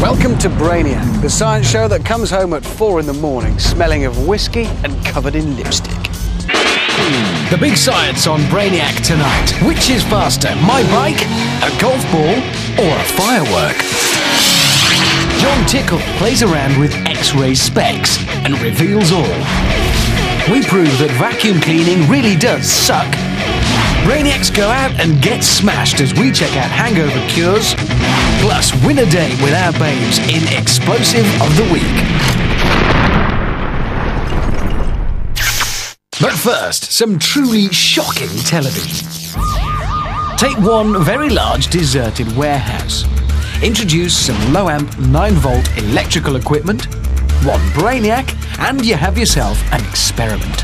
Welcome to Brainiac, the science show that comes home at 4 in the morning, smelling of whiskey and covered in lipstick. The big science on Brainiac tonight. Which is faster, my bike, a golf ball, or a firework? John Tickle plays around with X-ray specs and reveals all. We prove that vacuum cleaning really does suck. Brainiacs go out and get smashed as we check out hangover cures, plus win a day with our babes in Explosive of the Week. But first, some truly shocking television. Take one very large deserted warehouse. Introduce some low-amp 9-volt electrical equipment, one Brainiac, and you have yourself an experiment.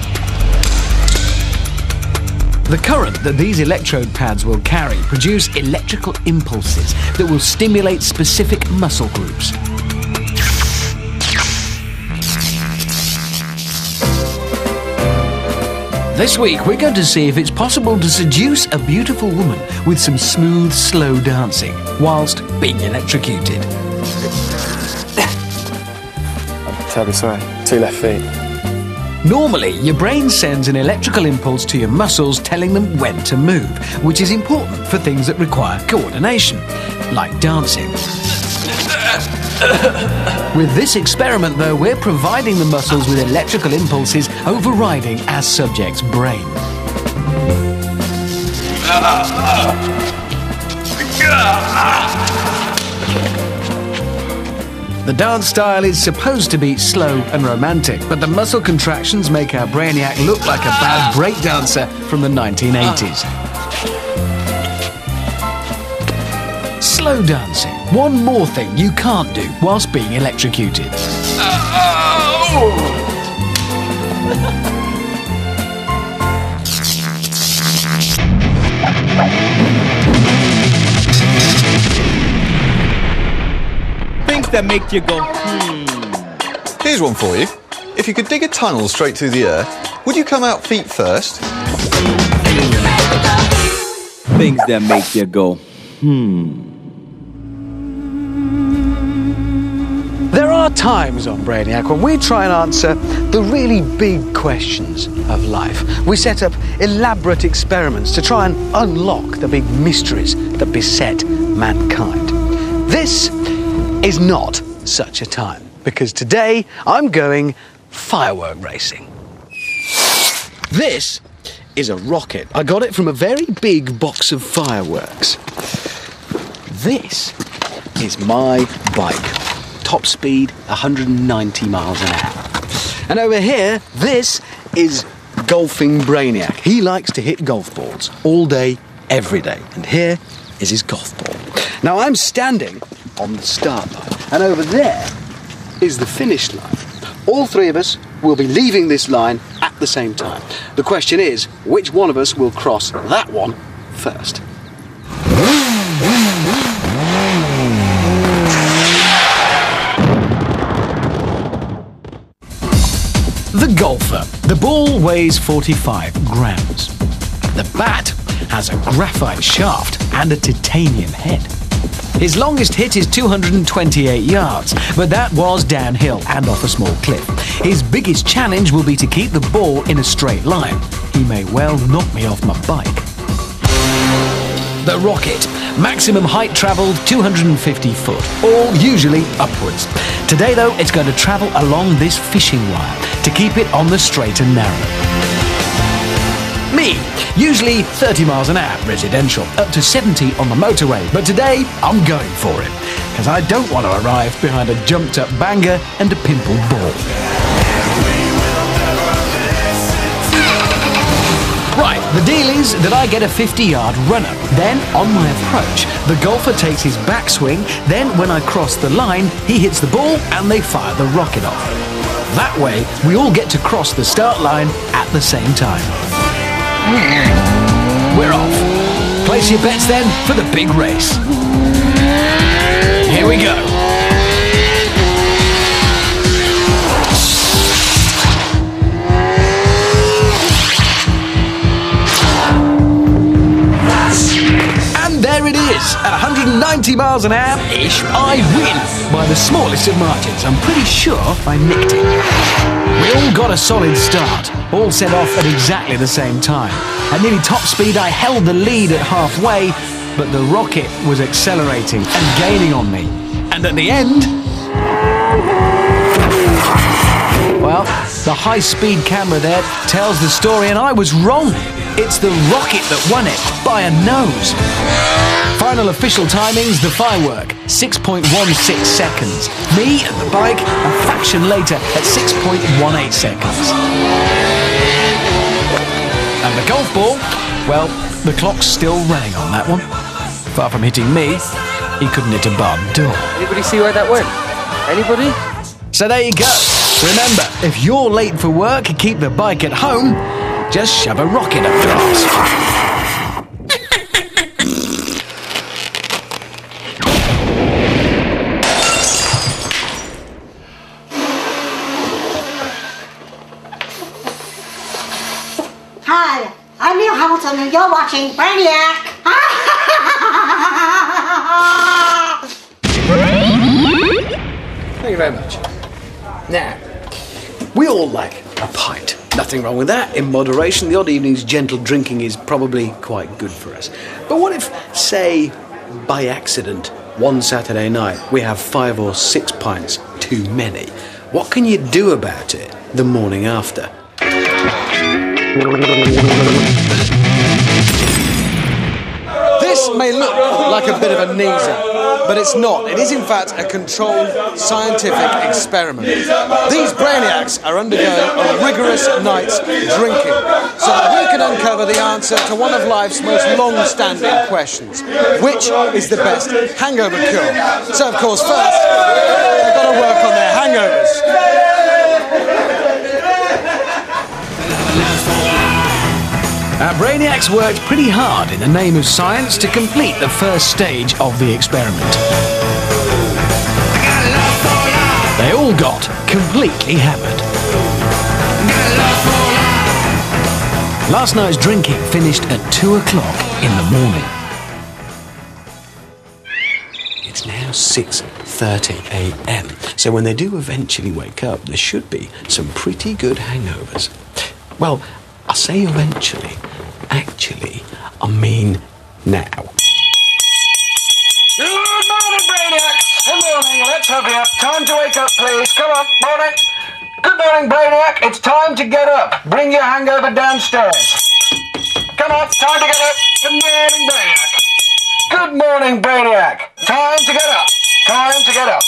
The current that these electrode pads will carry produce electrical impulses that will stimulate specific muscle groups. This week we're going to see if it's possible to seduce a beautiful woman with some smooth, slow dancing whilst being electrocuted. I'm terribly sorry. 2 left feet. Normally, your brain sends an electrical impulse to your muscles telling them when to move, which is important for things that require coordination, like dancing. With this experiment, though, we're providing the muscles with electrical impulses overriding our subject's brain. The dance style is supposed to be slow and romantic, but the muscle contractions make our Brainiac look like a bad breakdancer from the 1980s. Slow dancing. One more thing you can't do whilst being electrocuted. Things that make you go, Here's one for you. If you could dig a tunnel straight through the earth, would you come out feet first? Things that make you go, There are times on Brainiac when we try and answer the really big questions of life. We set up elaborate experiments to try and unlock the big mysteries that beset mankind. This is not such a time, because today I'm going firework racing. This is a rocket. I got it from a very big box of fireworks. This is my bike. Top speed, 190 miles an hour. And over here, this is golfing Brainiac. He likes to hit golf balls all day, every day. And here is his golf ball. Now I'm standing on the start line, and over there is the finish line. All three of us will be leaving this line at the same time. The question is, which one of us will cross that one first? The golfer. The ball weighs 45 grams. The bat has a graphite shaft and a titanium head. His longest hit is 228 yards, but that was downhill and off a small cliff. His biggest challenge will be to keep the ball in a straight line. He may well knock me off my bike. The rocket. Maximum height travelled 250 foot, all usually upwards. Today, though, it's going to travel along this fishing wire to keep it on the straight and narrow. Me, usually 30 miles an hour residential, up to 70 on the motorway, but today I'm going for it, because I don't want to arrive behind a jumped up banger and a pimpled ball. Right, the deal is that I get a 50-yard run-up. Then, on my approach, the golfer takes his backswing, then when I cross the line, he hits the ball and they fire the rocket off. That way, we all get to cross the start line at the same time. We're off. Place your bets then for the big race. Here we go. And there it is, at 190 90 miles an hour-ish, I win by the smallest of margins. I'm pretty sure I nicked it. We all got a solid start, all set off at exactly the same time. At nearly top speed, I held the lead at halfway, but the rocket was accelerating and gaining on me. And at the end... well, the high-speed camera there tells the story, and I was wrong. It's the rocket that won it, by a nose. Final official timings, the firework, 6.16 seconds. Me and the bike, a fraction later, at 6.18 seconds. And the golf ball, well, the clock's still running on that one. Far from hitting me, he couldn't hit a barn door. Anybody see where that went? Anybody? So there you go. Remember, if you're late for work, keep the bike at home, just shove a rocket up your arse. Hi, I'm Neil Hamilton and you're watching Brainiac. Thank you very much. Now, we all like a pint. Nothing wrong with that. In moderation, the odd evening's gentle drinking is probably quite good for us. But what if, say, by accident, one Saturday night, we have 5 or 6 pints too many? What can you do about it the morning after? This may look like a bit of a kneezer, but it's not. It is, in fact, a controlled scientific experiment. These brainiacs are undergoing a rigorous night's drinking so that we can uncover the answer to one of life's most long-standing questions. Which is the best hangover cure? So, of course, first, they've got to work on their hangovers. Our brainiacs worked pretty hard in the name of science to complete the first stage of the experiment. They all got completely hammered. Last night's drinking finished at 2 o'clock in the morning. It's now 6:30 a.m. So when they do eventually wake up, there should be some pretty good hangovers. Well, I say eventually. Actually, I mean now. Good morning, Brainiac. Good morning. Let's hurry up. Time to wake up, please. Come on, morning. Good morning, Brainiac. It's time to get up. Bring your hangover downstairs. Come on, time to get up. Good morning, Brainiac. Good morning, Brainiac. Time to get up. Time to get up.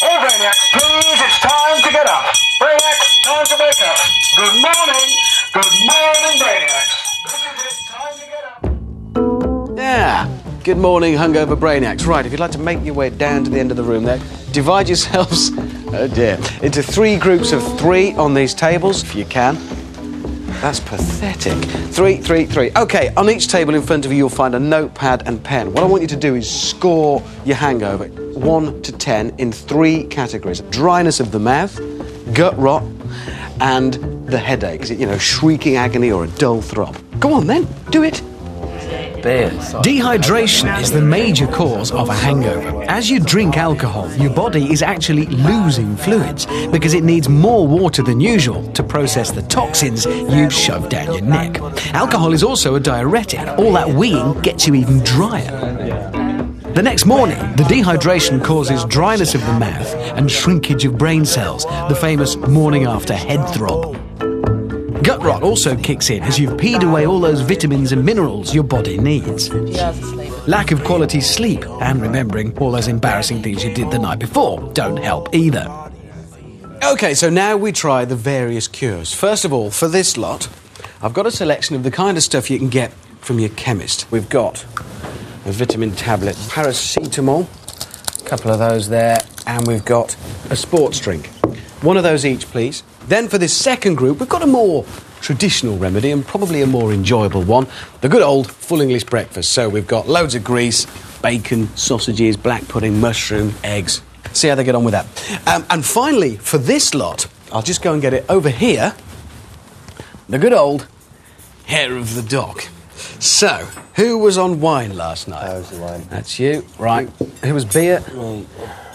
Oh, Brainiac, please, it's time to get up. Brainiac, time to wake up. Good morning. Good morning, Brainiac. This is it. Time to get up. Yeah. Good morning, hungover brainiacs. Right, if you'd like to make your way down to the end of the room there, divide yourselves, oh dear, into 3 groups of 3 on these tables, if you can. That's pathetic. 3, 3, 3. OK, on each table in front of you, you'll find a notepad and pen. What I want you to do is score your hangover, 1 to 10, in 3 categories. Dryness of the mouth, gut rot, and the headache. Is it, you know, shrieking agony or a dull throb? Go on then, do it. Dehydration is the major cause of a hangover. As you drink alcohol, your body is actually losing fluids because it needs more water than usual to process the toxins you've shoved down your neck. Alcohol is also a diuretic. All that weeing gets you even drier. The next morning, the dehydration causes dryness of the mouth and shrinkage of brain cells, the famous morning after head throb. Gut rot also kicks in as you've peed away all those vitamins and minerals your body needs. Lack of quality sleep and remembering all those embarrassing things you did the night before don't help either. OK, so now we try the various cures. First of all, for this lot, I've got a selection of the kind of stuff you can get from your chemist. We've got a vitamin tablet, paracetamol, a couple of those there, and we've got a sports drink. One of those each, please. Then for this second group, we've got a more traditional remedy and probably a more enjoyable one, the good old full English breakfast. So we've got loads of grease, bacon, sausages, black pudding, mushroom, eggs. See how they get on with that. And finally, for this lot, I'll just go and get it over here, the good old hair of the dog. So, who was on wine last night? I was the wine. That's you. Right. Who was beer? Me.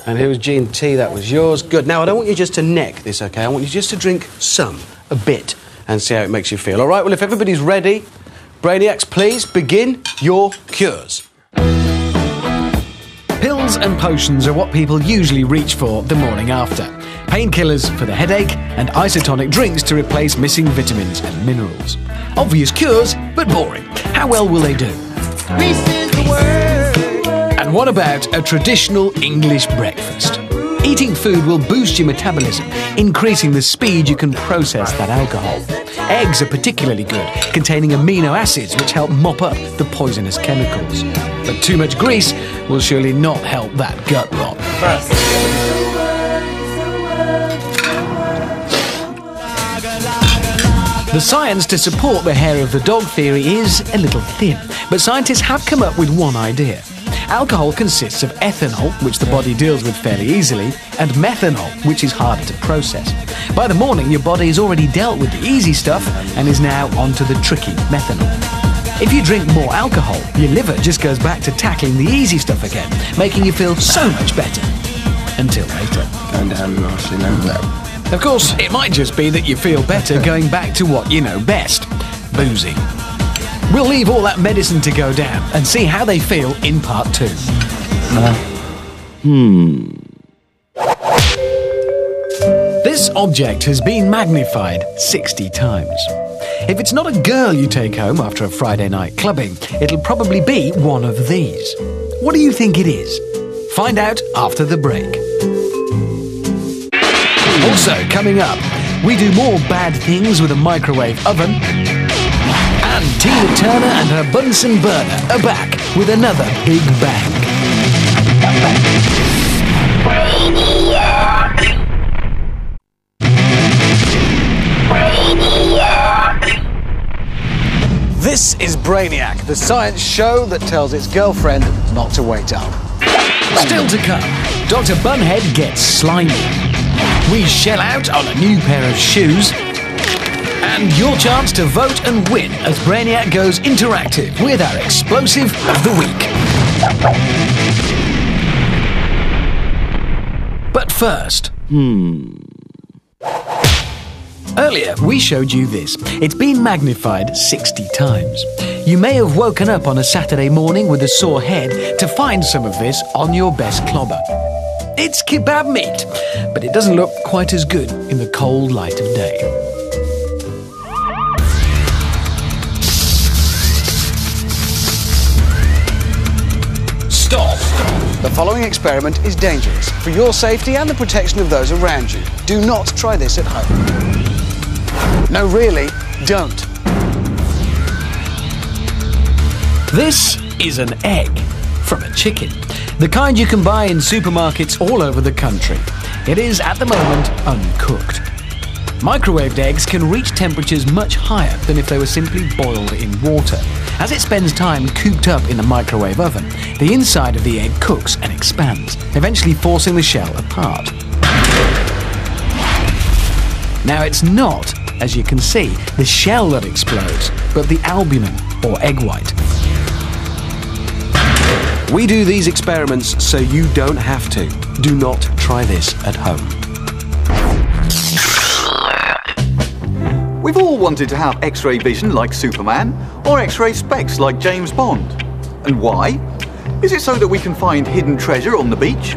And who was G&T? That was yours. Good. Now, I don't want you just to neck this, OK? I want you just to drink some, a bit, and see how it makes you feel. All right, well, if everybody's ready, Brainiacs, please begin your cures. Pills and potions are what people usually reach for the morning after. Painkillers for the headache and isotonic drinks to replace missing vitamins and minerals. Obvious cures, but boring. How well will they do? And what about a traditional English breakfast? Eating food will boost your metabolism, increasing the speed you can process that alcohol. Eggs are particularly good, containing amino acids which help mop up the poisonous chemicals. But too much grease will surely not help that gut rot. The science to support the hair of the dog theory is a little thin, but scientists have come up with one idea. Alcohol consists of ethanol, which the body deals with fairly easily, and methanol, which is harder to process. By the morning, your body has already dealt with the easy stuff and is now onto the tricky methanol. If you drink more alcohol, your liver just goes back to tackling the easy stuff again, making you feel so much better. Until later. Going down nicely now. Of course, it might just be that you feel better going back to what you know best, boozing. We'll leave all that medicine to go down and see how they feel in part 2. This object has been magnified 60 times. If it's not a girl you take home after a Friday night clubbing, it'll probably be one of these. What do you think it is? Find out after the break. Also, coming up, we do more bad things with a microwave oven. And Tina Turner and her Bunsen burner are back with another big bang. This is Brainiac, the science show that tells its girlfriend not to wait up. Still to come, Dr. Bunhead gets slimy. We shell out on a new pair of shoes. And your chance to vote and win as Brainiac goes interactive with our explosive of the week. But first... Earlier, we showed you this. It's been magnified 60 times. You may have woken up on a Saturday morning with a sore head to find some of this on your best clobber. It's kebab meat, but it doesn't look quite as good in the cold light of day. Stop! The following experiment is dangerous for your safety and the protection of those around you. Do not try this at home. No, really, don't. This is an egg from a chicken, the kind you can buy in supermarkets all over the country. It is, at the moment, uncooked. Microwaved eggs can reach temperatures much higher than if they were simply boiled in water. As it spends time cooped up in the microwave oven, the inside of the egg cooks and expands, eventually forcing the shell apart. Now, it's not, as you can see, the shell that explodes, but the albumin, or egg white. We do these experiments so you don't have to. Do not try this at home. We've all wanted to have X-ray vision like Superman, or X-ray specs like James Bond. And why? Is it so that we can find hidden treasure on the beach?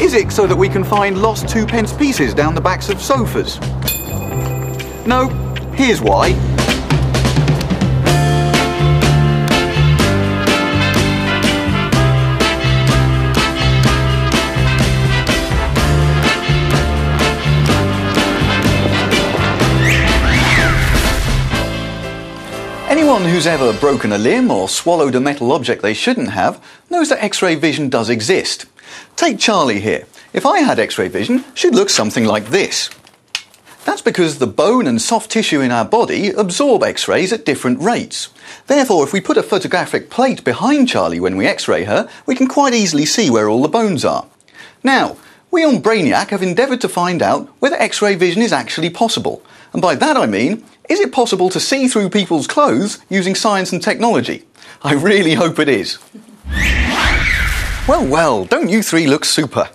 Is it so that we can find lost 2p pieces down the backs of sofas? No, here's why. Anyone who's ever broken a limb or swallowed a metal object they shouldn't have knows that X-ray vision does exist. Take Charlie here. If I had X-ray vision, she'd look something like this. That's because the bone and soft tissue in our body absorb X-rays at different rates. Therefore, if we put a photographic plate behind Charlie when we X-ray her, we can quite easily see where all the bones are. Now, We on Brainiac have endeavoured to find out whether X-ray vision is actually possible. And by that I mean, is it possible to see through people's clothes using science and technology? I really hope it is. Well, well, don't you three look super?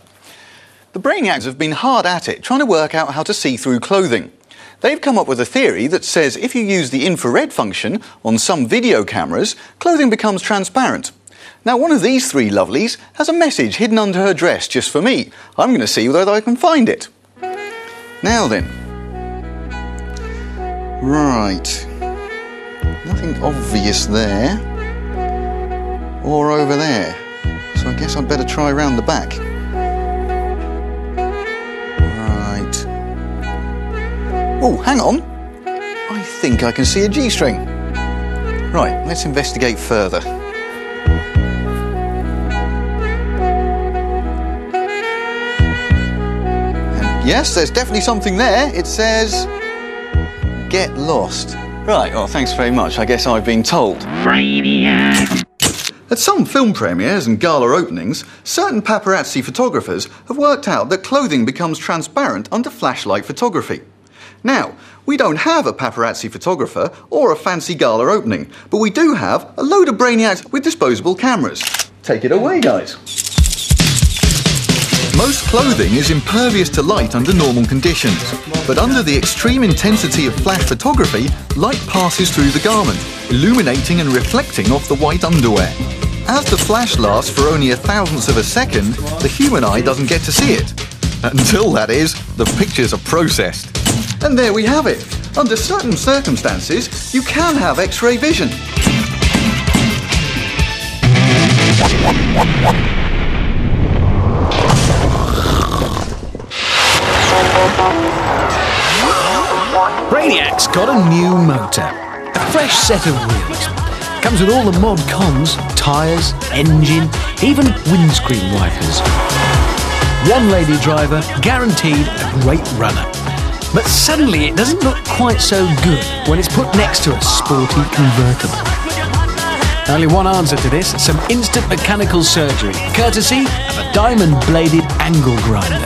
The Brainiacs have been hard at it trying to work out how to see through clothing. They've come up with a theory that says if you use the infrared function on some video cameras, clothing becomes transparent. Now, one of these three lovelies has a message hidden under her dress just for me. I'm going to see whether I can find it. Now then. Right. Nothing obvious there. Or over there. So I guess I'd better try round the back. Right. Oh, hang on. I think I can see a G-string. Right, let's investigate further. And yes, there's definitely something there. It says, "Get lost." Right, well, thanks very much. I guess I've been told. Brainiac. At some film premieres and gala openings, certain paparazzi photographers have worked out that clothing becomes transparent under flashlight photography. Now, we don't have a paparazzi photographer or a fancy gala opening, but we do have a load of brainiacs with disposable cameras. Take it away, guys. Most clothing is impervious to light under normal conditions, but under the extreme intensity of flash photography, light passes through the garment, illuminating and reflecting off the white underwear. As the flash lasts for only a thousandth of a second, the human eye doesn't get to see it. Until, that is, the pictures are processed. And there we have it. Under certain circumstances, you can have X-ray vision. Brainiac's got a new motor, a fresh set of wheels. Comes with all the mod cons, tyres, engine, even windscreen wipers. One lady driver, guaranteed a great runner. But suddenly it doesn't look quite so good when it's put next to a sporty convertible. Only one answer to this, some instant mechanical surgery, courtesy of a diamond-bladed angle grinder.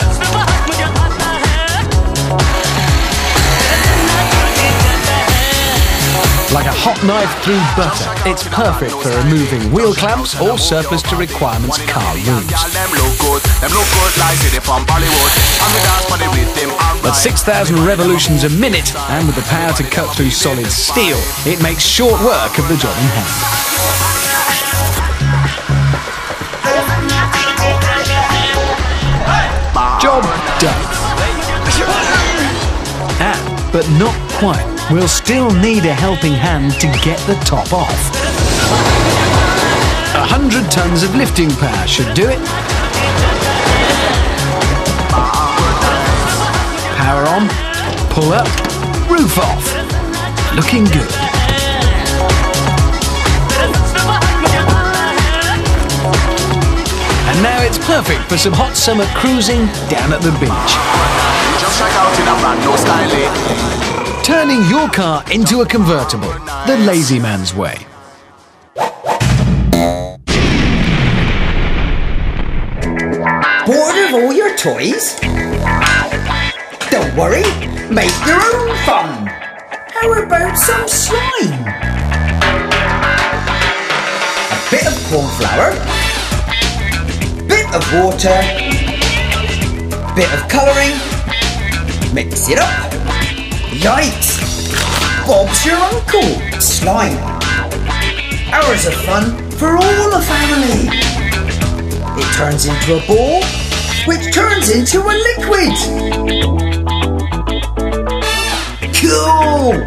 Like a hot knife through butter, it's perfect for removing wheel clamps or surplus to requirements car rooms. But 6,000 revolutions a minute, and with the power to cut through solid steel, it makes short work of the job in hand. Job done. But not quite. We'll still need a helping hand to get the top off. 100 tons of lifting power should do it. Power on, pull up, roof off. Looking good. And now it's perfect for some hot summer cruising down at the beach. Turning your car into a convertible, the lazy man's way. Bored of all your toys? Don't worry, make your own fun. How about some slime? A bit of corn flour, bit of water, bit of colouring, mix it up. Yikes! Bob's your uncle! Slime. Hours of fun for all the family. It turns into a ball, which turns into a liquid. Cool!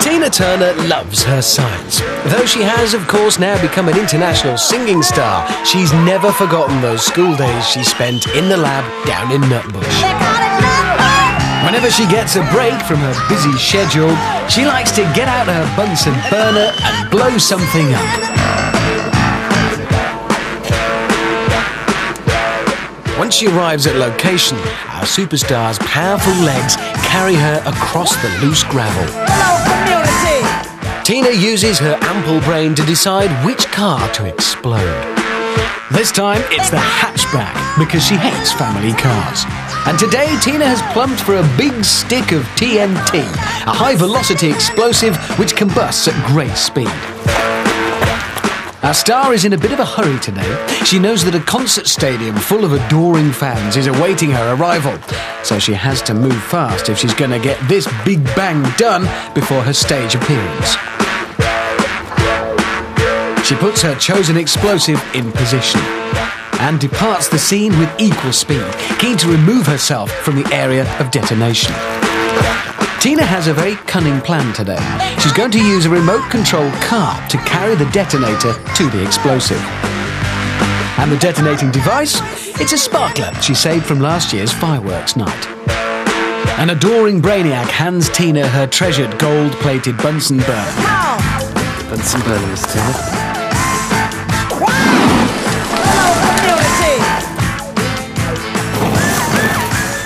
Tina Turner loves her science. Though she has, of course, now become an international singing star, she's never forgotten those school days she spent in the lab down in Nutbush. Whenever she gets a break from her busy schedule, she likes to get out her Bunsen burner and blow something up. Once she arrives at location, our superstar's powerful legs carry her across the loose gravel. Tina uses her ample brain to decide which car to explode. This time, it's the hatchback, because she hates family cars. And today, Tina has plumped for a big stick of TNT, a high-velocity explosive which combusts at great speed. Our star is in a bit of a hurry today. She knows that a concert stadium full of adoring fans is awaiting her arrival, so she has to move fast if she's going to get this big bang done before her stage appearance. She puts her chosen explosive in position and departs the scene with equal speed, keen to remove herself from the area of detonation. Tina has a very cunning plan today. She's going to use a remote-controlled car to carry the detonator to the explosive. And the detonating device? It's a sparkler she saved from last year's fireworks night. An adoring Brainiac hands Tina her treasured gold-plated Bunsen burner. Bunsen burners, Tina.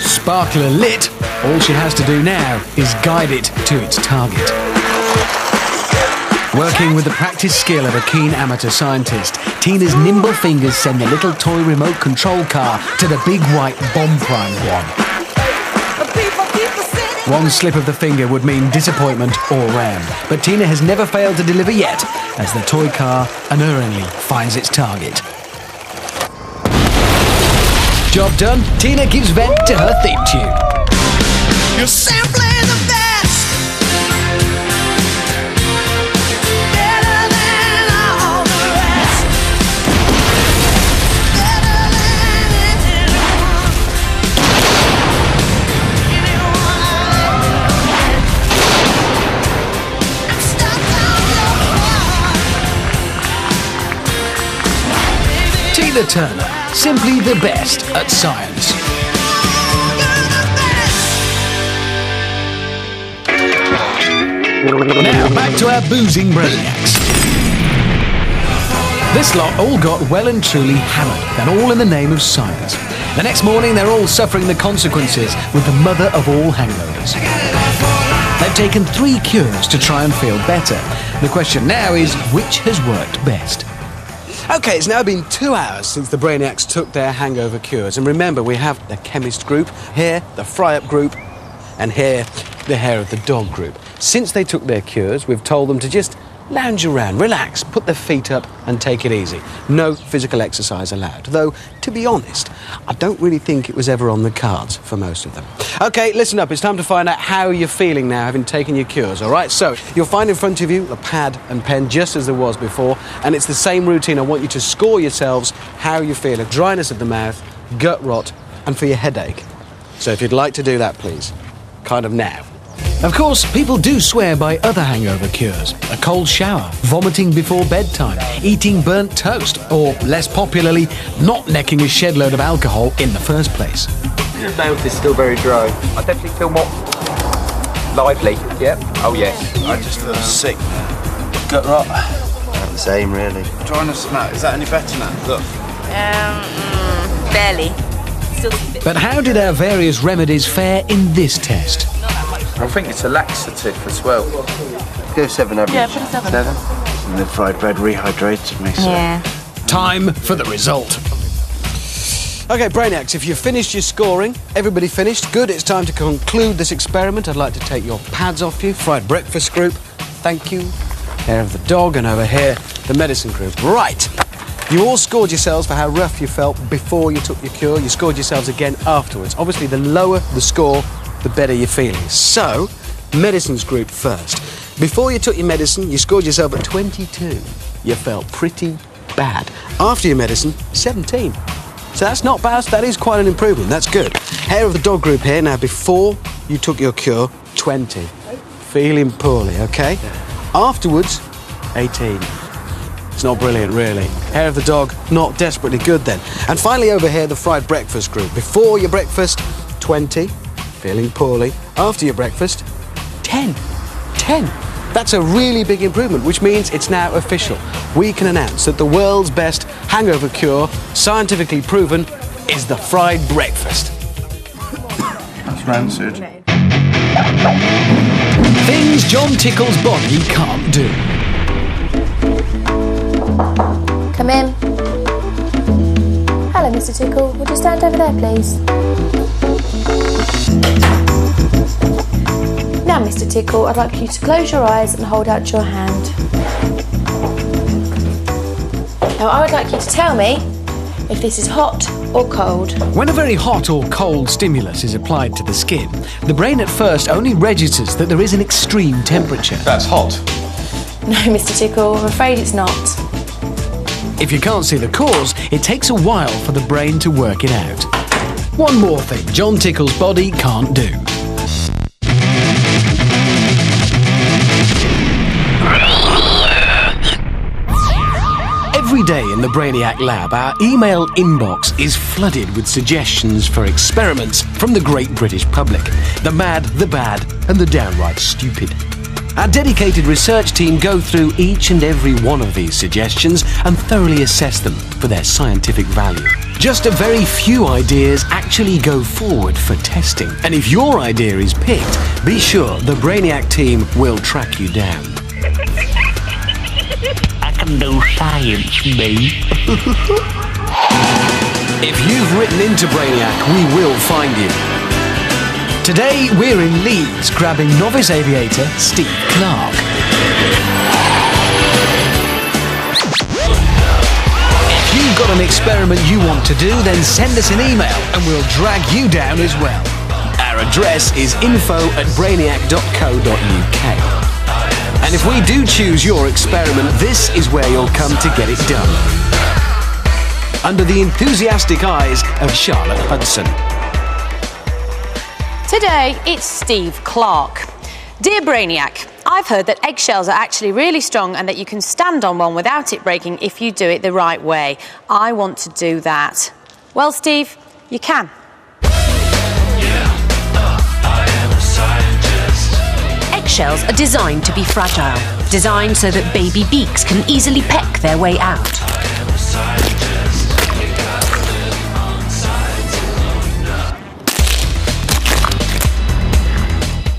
Sparkler lit, all she has to do now is guide it to its target. Working with the practiced skill of a keen amateur scientist, Tina's nimble fingers send the little toy remote control car to the big white bomb-primed one. One slip of the finger would mean disappointment all round, but Tina has never failed to deliver yet, as the toy car unerringly finds its target. Job done, Tina gives vent to her theme tune. You're simply the best. Better than all the rest. Better than anyone. I'm stuck on your heart. Tina Turner. Simply the best at science. Now back to our boozing brainiacs. This lot all got well and truly hammered, and all in the name of science. The next morning they're all suffering the consequences with the mother of all hangovers. They've taken 3 cures to try and feel better. The question now is, which has worked best? Okay, it's now been 2 hours since the Brainiacs took their hangover cures. And remember, we have the chemist group, here the fry-up group, and here the hair of the dog group. Since they took their cures, we've told them to just lounge around, relax, put their feet up and take it easy. No physical exercise allowed. Though, to be honest, I don't really think it was ever on the cards for most of them. Okay, listen up. It's time to find out how you're feeling now, having taken your cures, all right? So, you'll find in front of you a pad and pen, just as there was before, and it's the same routine. I want you to score yourselves how you feel. A dryness of the mouth, gut rot, and for your headache. So if you'd like to do that, please. Kind of now. Of course, people do swear by other hangover cures. A cold shower, vomiting before bedtime, eating burnt toast, or, less popularly, not necking a shed load of alcohol in the first place. Your mouth is still very dry. I definitely feel more lively. Yep. Oh, yes. I just feel sick. Gut rot. About the same, really. Dryness of mouth. Is that any better now? Look. Barely. Still. But how did our various remedies fare in this test? I think it's a laxative as well. Go 7 average. Yeah, put a 7. 7. And the fried bread rehydrated me, so. Yeah. Time for the result. Okay, Brainiacs, if you've finished your scoring, everybody finished, good, it's time to conclude this experiment. I'd like to take your pads off you. Fried breakfast group, thank you. Hair of the dog, and over here, the medicine group. Right, you all scored yourselves for how rough you felt before you took your cure. You scored yourselves again afterwards. Obviously, the lower the score, the better you're feeling. So, medicines group first. Before you took your medicine, you scored yourself at 22. You felt pretty bad. After your medicine, 17. So that's not bad, that is quite an improvement, that's good. Hair of the dog group here, now before you took your cure, 20. Feeling poorly, okay? Afterwards, 18. It's not brilliant, really. Hair of the dog, not desperately good then. And finally over here, the fried breakfast group. Before your breakfast, 20. Feeling poorly. After your breakfast, 10. 10. That's a really big improvement, which means it's now official. We can announce that the world's best hangover cure, scientifically proven, is the fried breakfast. rancid. Things John Tickle's body can't do. Come in. Hello, Mr. Tickle. Would you stand over there, please? Now, Mr. Tickle, I'd like you to close your eyes and hold out your hand. Now, I would like you to tell me if this is hot or cold. When a very hot or cold stimulus is applied to the skin, the brain at first only registers that there is an extreme temperature. That's hot. No, Mr. Tickle, I'm afraid it's not. If you can't see the cause, it takes a while for the brain to work it out. One more thing John Tickle's body can't do. Every day in the Brainiac lab, our email inbox is flooded with suggestions for experiments from the great British public. The mad, the bad, and the downright stupid. Our dedicated research team go through each and every one of these suggestions and thoroughly assess them for their scientific value. Just a very few ideas actually go forward for testing. And if your idea is picked, be sure the Brainiac team will track you down. I can do science, me. If you've written into Brainiac, we will find you. Today we're in Leeds grabbing novice aviator Steve Clark. If you've got an experiment you want to do, then send us an email and we'll drag you down as well. Our address is info@brainiac.co.uk. And if we do choose your experiment, this is where you'll come to get it done. Under the enthusiastic eyes of Charlotte Hudson. Today, it's Steve Clark. Dear Brainiac, I've heard that eggshells are actually really strong and that you can stand on one without it breaking if you do it the right way. I want to do that. Well, Steve, you can. Eggshells are designed to be fragile, designed so that baby beaks can easily peck their way out.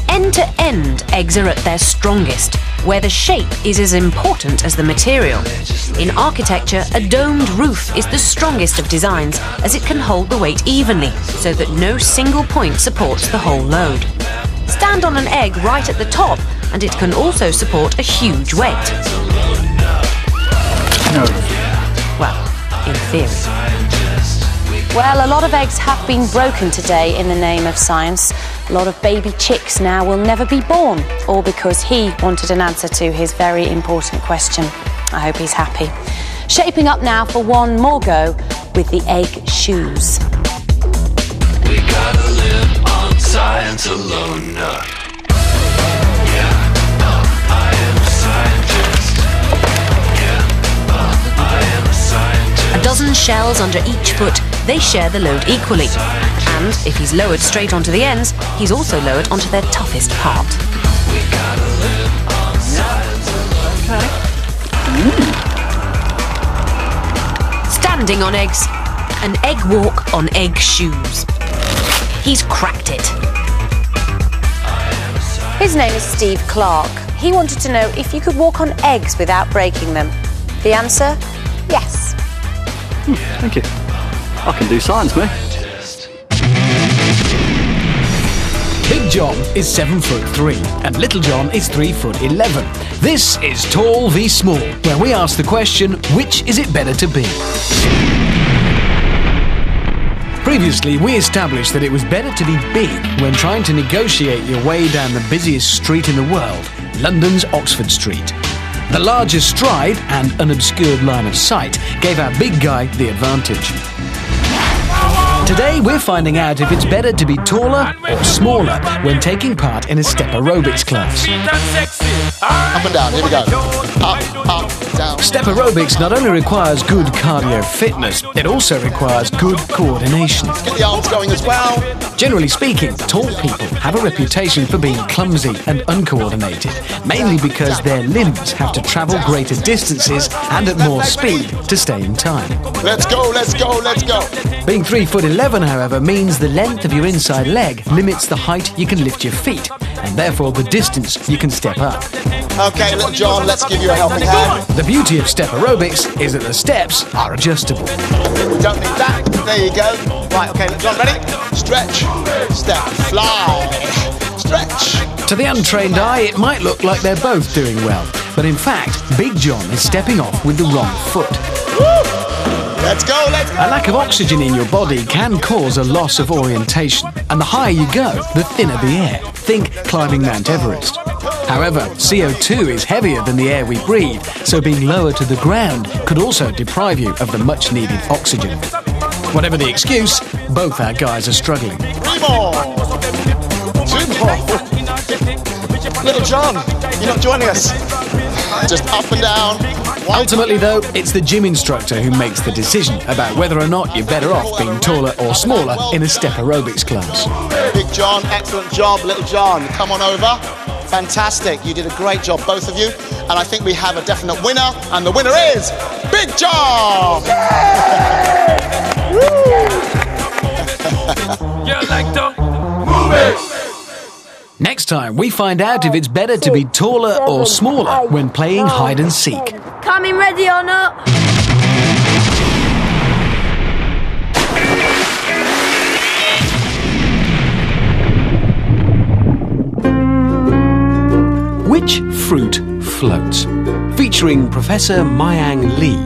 End-to-end, eggs are at their strongest, where the shape is as important as the material. In architecture, a domed roof is the strongest of designs, as it can hold the weight evenly, so that no single point supports the whole load. Stand on an egg right at the top, and it can also support a huge weight. No. Well, in theory. Well, a lot of eggs have been broken today in the name of science. A lot of baby chicks now will never be born, all because he wanted an answer to his very important question. I hope he's happy. Shaping up now for one more go with the egg shoes. We gotta live on science alone. A dozen shells under each foot, they share the load equally. And if he's lowered straight onto the ends, he's also lowered onto their toughest part. We gotta live on science alone. Standing on eggs. An egg walk on egg shoes. He's cracked it. His name is Steve Clark. He wanted to know if you could walk on eggs without breaking them. The answer? Yes. Thank you. I can do science, mate. Big John is 7'3" and Little John is 3'11". This is Tall v Small, where we ask the question, which is it better to be? Previously, we established that it was better to be big when trying to negotiate your way down the busiest street in the world, London's Oxford Street. The larger stride and unobscured line of sight gave our big guy the advantage. Today we're finding out if it's better to be taller or smaller when taking part in a step aerobics class. Up and down, here we go. Up, up, down. Step aerobics not only requires good cardio fitness, it also requires good coordination. Get the arms going as well. Generally speaking, tall people have a reputation for being clumsy and uncoordinated, mainly because their limbs have to travel greater distances and at more speed to stay in time. Let's go, let's go, let's go. Being 3'11", however, means the length of your inside leg limits the height you can lift your feet, and therefore the distance you can step up. Okay, little John, let's give you a helping hand. The beauty of step aerobics is that the steps are adjustable. We don't need that. There you go. Right, okay, little John, ready? Stretch, step, fly, stretch. To the untrained eye, it might look like they're both doing well, but in fact, Big John is stepping off with the wrong foot. Woo! Let's go, let's go! A lack of oxygen in your body can cause a loss of orientation, and the higher you go, the thinner the air. Think climbing Mount Everest. However, CO2 is heavier than the air we breathe, so being lower to the ground could also deprive you of the much-needed oxygen. Whatever the excuse, both our guys are struggling. 3 more! 2 more! Little John, you're not joining us. Just up and down. Ultimately, though, it's the gym instructor who makes the decision about whether or not you're better off being taller or smaller in a step aerobics class. Big John, excellent job. Little John, come on over. Fantastic. You did a great job, both of you. And I think we have a definite winner. And the winner is Big John! You like to move it! Next time, we find out if it's better to be taller or smaller when playing hide and seek. Coming ready or not? Which fruit floats? Featuring Professor Mayang Lee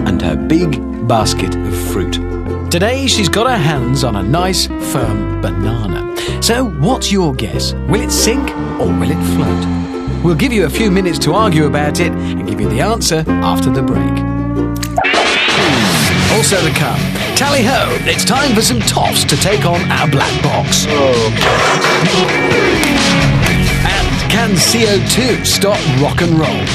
and her big basket of fruit. Today, she's got her hands on a nice, firm banana. So, what's your guess? Will it sink or will it float? We'll give you a few minutes to argue about it and give you the answer after the break. Also to come, tally-ho, it's time for some toffs to take on our black box. And can CO2 stop rock and roll?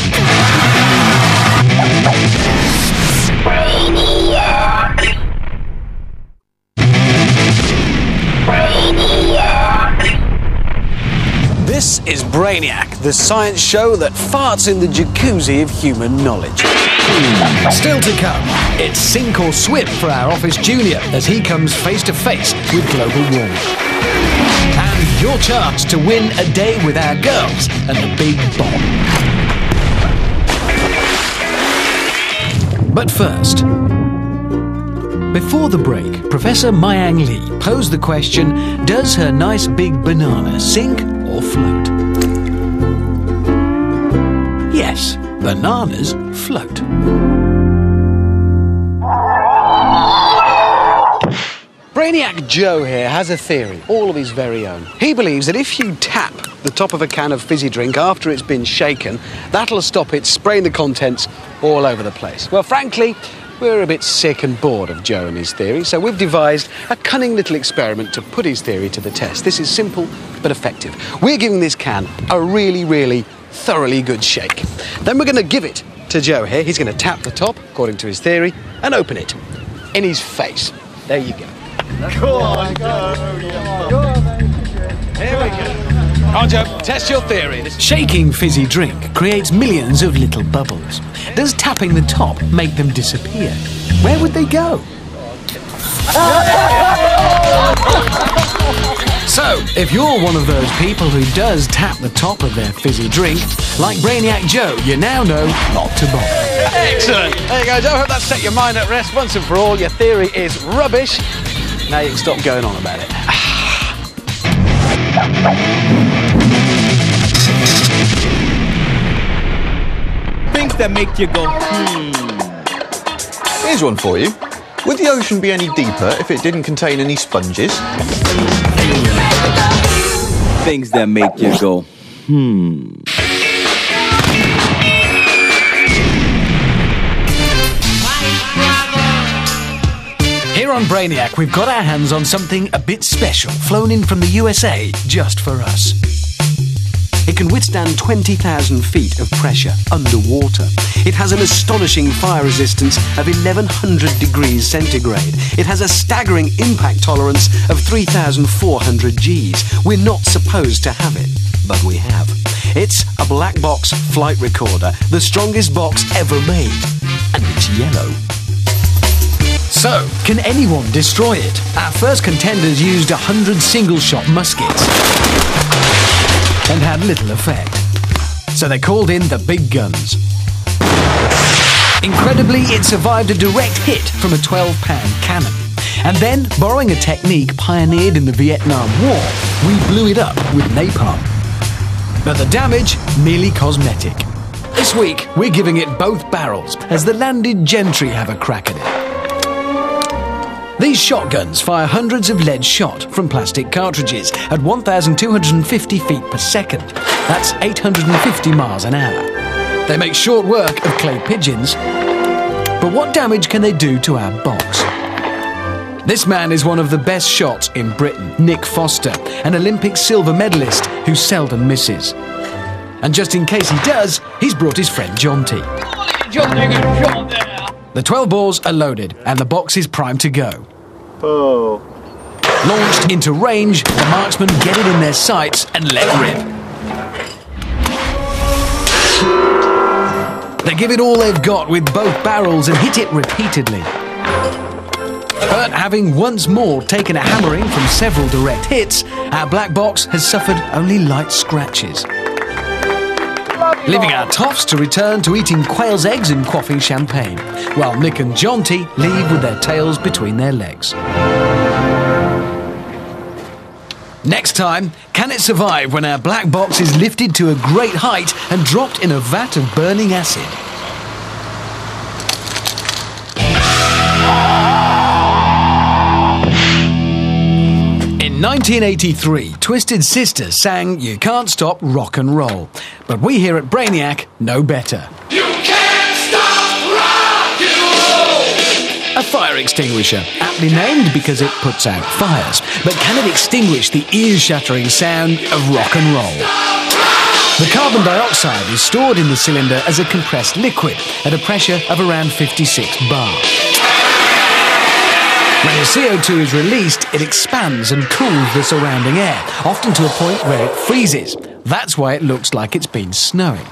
This is Brainiac, the science show that farts in the jacuzzi of human knowledge. Still to come, it's sink or swim for our office junior as he comes face to face with global warming. And your chance to win a day with our girls and the big bomb. But first, before the break, Professor Mayang Lee posed the question, does her nice big banana sink or float? Yes, bananas float. Brainiac Joe here has a theory, all of his very own. He believes that if you tap the top of a can of fizzy drink after it's been shaken, that'll stop it spraying the contents all over the place. Well, frankly, we're a bit sick and bored of Joe and his theory, so we've devised a cunning little experiment to put his theory to the test. This is simple but effective. We're giving this can a really, really thoroughly good shake. Then we're going to give it to Joe here. He's going to tap the top, according to his theory, and open it in his face. There you go. Go on, go. Here we go. Come on, Joe, test your theory. Shaking fizzy drink creates millions of little bubbles. Does tapping the top make them disappear? Where would they go? So, if you're one of those people who does tap the top of their fizzy drink, like Brainiac Joe, you now know not to bother. Excellent. There you go, Joe. I hope that set your mind at rest once and for all. Your theory is rubbish. Now you can stop going on about it. Things that make you go, Here's one for you. Would the ocean be any deeper if it didn't contain any sponges? Things that make you go, Here on Brainiac, we've got our hands on something a bit special, flown in from the USA just for us. It can withstand 20,000 feet of pressure underwater. It has an astonishing fire resistance of 1100 degrees centigrade. It has a staggering impact tolerance of 3,400 Gs. We're not supposed to have it, but we have. It's a black box flight recorder, the strongest box ever made, and it's yellow. So, can anyone destroy it? Our first contenders used 100 single-shot muskets and had little effect. So they called in the big guns. Incredibly, it survived a direct hit from a 12-pound cannon. And then, borrowing a technique pioneered in the Vietnam War, we blew it up with napalm. But the damage, merely cosmetic. This week, we're giving it both barrels as the landed gentry have a crack at it. These shotguns fire hundreds of lead shot from plastic cartridges at 1,250 feet per second. That's 850 miles an hour. They make short work of clay pigeons, but what damage can they do to our box? This man is one of the best shots in Britain, Nick Foster, an Olympic silver medalist who seldom misses. And just in case he does, he's brought his friend Jonty. The 12 bores are loaded and the box is primed to go. Oh. Launched into range, the marksmen get it in their sights and let rip. They give it all they've got with both barrels and hit it repeatedly. But having once more taken a hammering from several direct hits, our black box has suffered only light scratches. Leaving our toffs to return to eating quail's eggs and quaffing champagne, while Nick and Jonty leave with their tails between their legs. Next time, can it survive when our black box is lifted to a great height and dropped in a vat of burning acid? In 1983, Twisted Sister sang "You Can't Stop Rock and Roll," but we here at Brainiac know better. You can't stop rock and roll! A fire extinguisher, aptly named because it puts out fires, but can it extinguish the ear-shattering sound of rock and roll? The carbon dioxide is stored in the cylinder as a compressed liquid at a pressure of around 56 bar. When the CO2 is released, it expands and cools the surrounding air, often to a point where it freezes. That's why it looks like it's been snowing.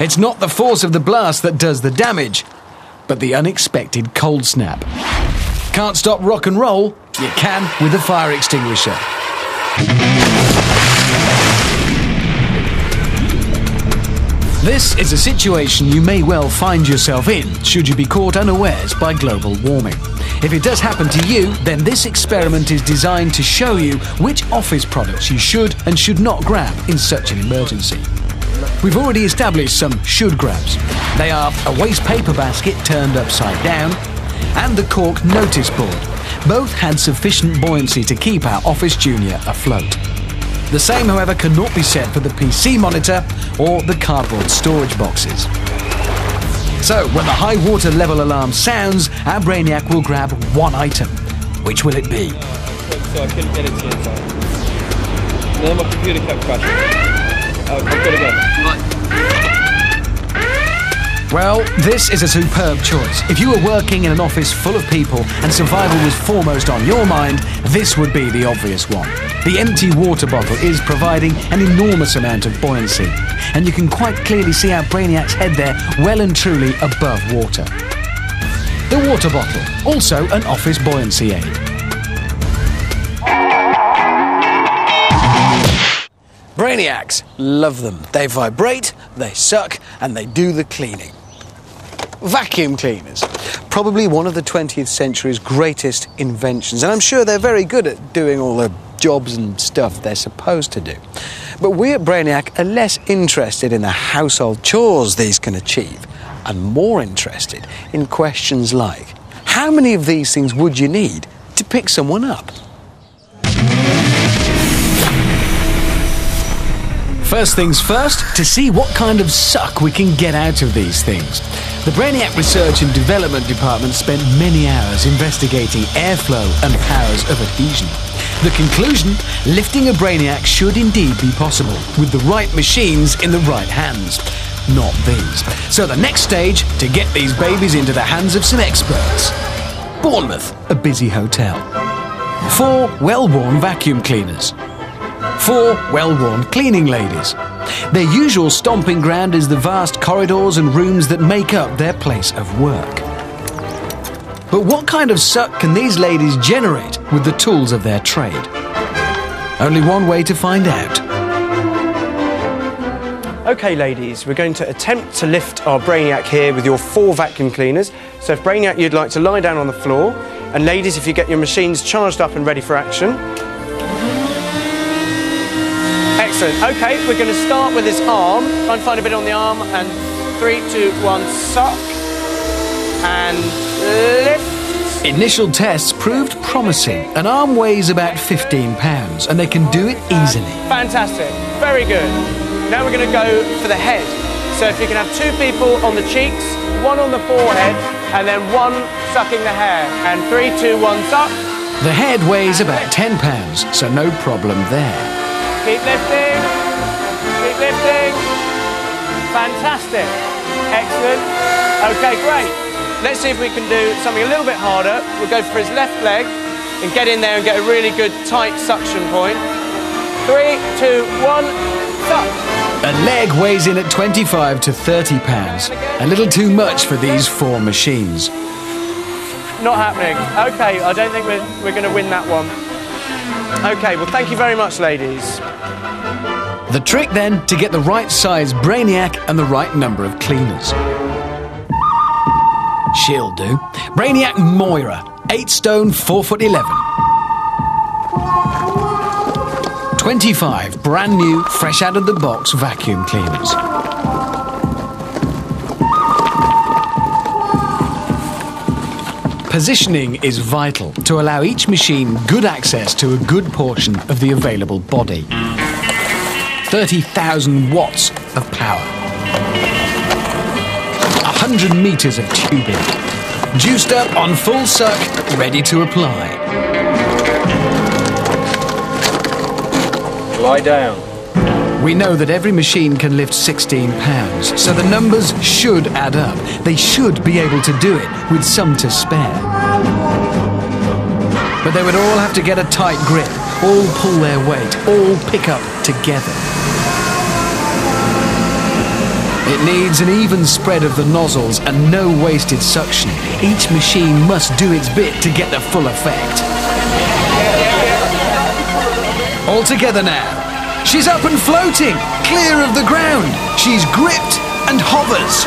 It's not the force of the blast that does the damage, but the unexpected cold snap. Can't stop rock and roll? You can with a fire extinguisher. This is a situation you may well find yourself in, should you be caught unawares by global warming. If it does happen to you, then this experiment is designed to show you which office products you should and should not grab in such an emergency. We've already established some should grabs. They are a waste paper basket turned upside down and the cork notice board. Both had sufficient buoyancy to keep our Office Junior afloat. The same, however, cannot be said for the PC monitor or the cardboard storage boxes. So, when the high water level alarm sounds, our Brainiac will grab one item. Which will it be? So I couldn't get it to inside. And then my computer kept crashing. I've got to go. Well, this is a superb choice. If you were working in an office full of people and survival was foremost on your mind, this would be the obvious one. The empty water bottle is providing an enormous amount of buoyancy, and you can quite clearly see our Brainiac's head there, well and truly above water. The water bottle, also an office buoyancy aid. Brainiacs, love them. They vibrate, they suck, and they do the cleaning. Vacuum cleaners, probably one of the 20th century's greatest inventions, and I'm sure they're very good at doing all the jobs and stuff they're supposed to do. But we at Brainiac are less interested in the household chores these can achieve, and more interested in questions like, how many of these things would you need to pick someone up? First things first, to see what kind of suck we can get out of these things. The Brainiac Research and Development Department spent many hours investigating airflow and powers of adhesion. The conclusion? Lifting a Brainiac should indeed be possible, with the right machines in the right hands. Not these. So the next stage, to get these babies into the hands of some experts. Bournemouth, a busy hotel. 4 well-worn vacuum cleaners. 4 well-worn cleaning ladies. Their usual stomping ground is the vast corridors and rooms that make up their place of work. But what kind of suck can these ladies generate with the tools of their trade? Only one way to find out. OK, ladies, we're going to attempt to lift our Brainiac here with your 4 vacuum cleaners. So if Brainiac, you'd like to lie down on the floor. And ladies, if you get your machines charged up and ready for action. Excellent. OK, we're going to start with his arm. Try and find a bit on the arm. And 3, 2, 1, suck. And lift. Initial tests proved promising. An arm weighs about 15 pounds, and they can do it easily. Fantastic. Very good. Now we're going to go for the head. So if you can have 2 people on the cheeks, 1 on the forehead, and then 1 sucking the hair. And 3, 2, 1, suck. The head weighs about 10 pounds, so no problem there. Keep lifting. Keep lifting. Fantastic. Excellent. OK, great. Let's see if we can do something a little bit harder. We'll go for his left leg and get in there and get a really good tight suction point. 3, 2, 1, suck. A leg weighs in at 25 to 30 pounds. A little too much for these 4 machines. Not happening. OK, I don't think we're going to win that one. OK, well, thank you very much, ladies. The trick, then, to get the right size Brainiac and the right number of cleaners. She'll do. Brainiac Moira, 8 stone, 4 foot 11. 25 brand new, fresh out of the box vacuum cleaners. Positioning is vital to allow each machine good access to a good portion of the available body. 30,000 watts of power. 100 meters of tubing. Juiced up on full suck, ready to apply. Lie down. We know that every machine can lift 16 pounds, so the numbers should add up. They should be able to do it, with some to spare. But they would all have to get a tight grip, all pull their weight, all pick up together. It needs an even spread of the nozzles and no wasted suction. Each machine must do its bit to get the full effect. All together now. She's up and floating, clear of the ground. She's gripped and hovers.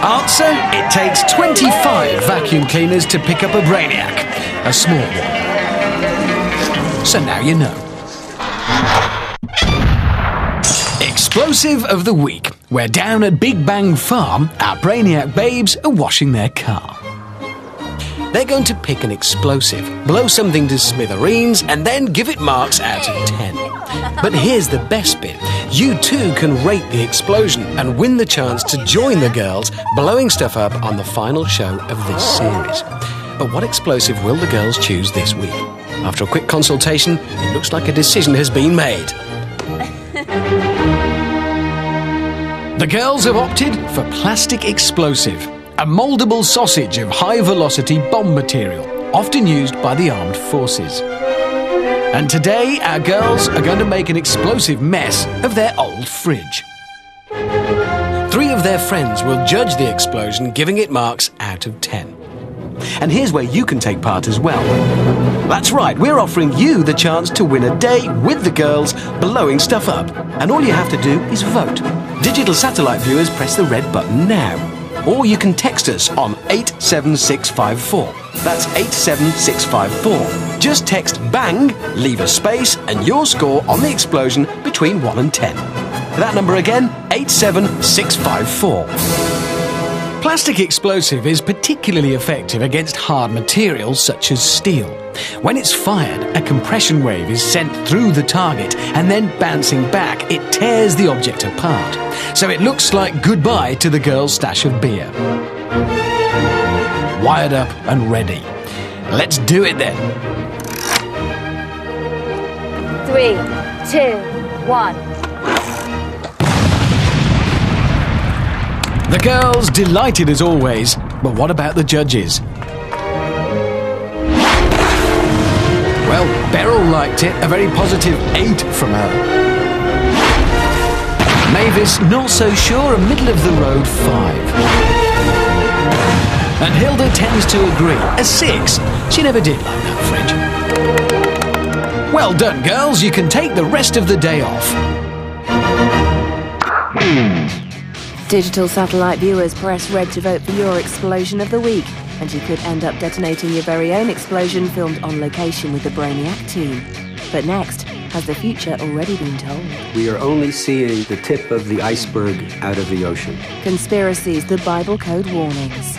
Answer, it takes 25 vacuum cleaners to pick up a Brainiac. A small one. So now you know. Explosive of the week. We're down at Big Bang Farm. Our Brainiac babes are washing their car. They're going to pick an explosive, blow something to smithereens, and then give it marks out of 10. But here's the best bit. You too can rate the explosion and win the chance to join the girls blowing stuff up on the final show of this series. But what explosive will the girls choose this week? After a quick consultation, it looks like a decision has been made. The girls have opted for plastic explosive, a mouldable sausage of high-velocity bomb material, often used by the armed forces. And today, our girls are going to make an explosive mess of their old fridge. 3 of their friends will judge the explosion, giving it marks out of 10. And here's where you can take part as well. That's right, we're offering you the chance to win a day with the girls blowing stuff up. And all you have to do is vote. Digital satellite viewers press the red button now. Or you can text us on 87654. That's 87654. Just text BANG, leave a space, and your score on the explosion between 1 and 10. That number again, 87654. plastic explosive is particularly effective against hard materials such as steel. When it's fired, a compression wave is sent through the target, and then bouncing back, it tears the object apart. So it looks like goodbye to the girl's stash of beer. Wired up and ready. Let's do it then. 3, 2, 1. The girls delighted as always, but what about the judges? Well, Beryl liked it, a very positive 8 from her. Mavis, not so sure, a middle-of-the-road 5. And Hilda tends to agree, a 6. She never did like that fridge. Well done, girls, you can take the rest of the day off. Digital satellite viewers, press red to vote for your explosion of the week, and you could end up detonating your very own explosion filmed on location with the Brainiac team. But next, has the future already been told? We are only seeing the tip of the iceberg out of the ocean. Conspiracies, the Bible code warnings.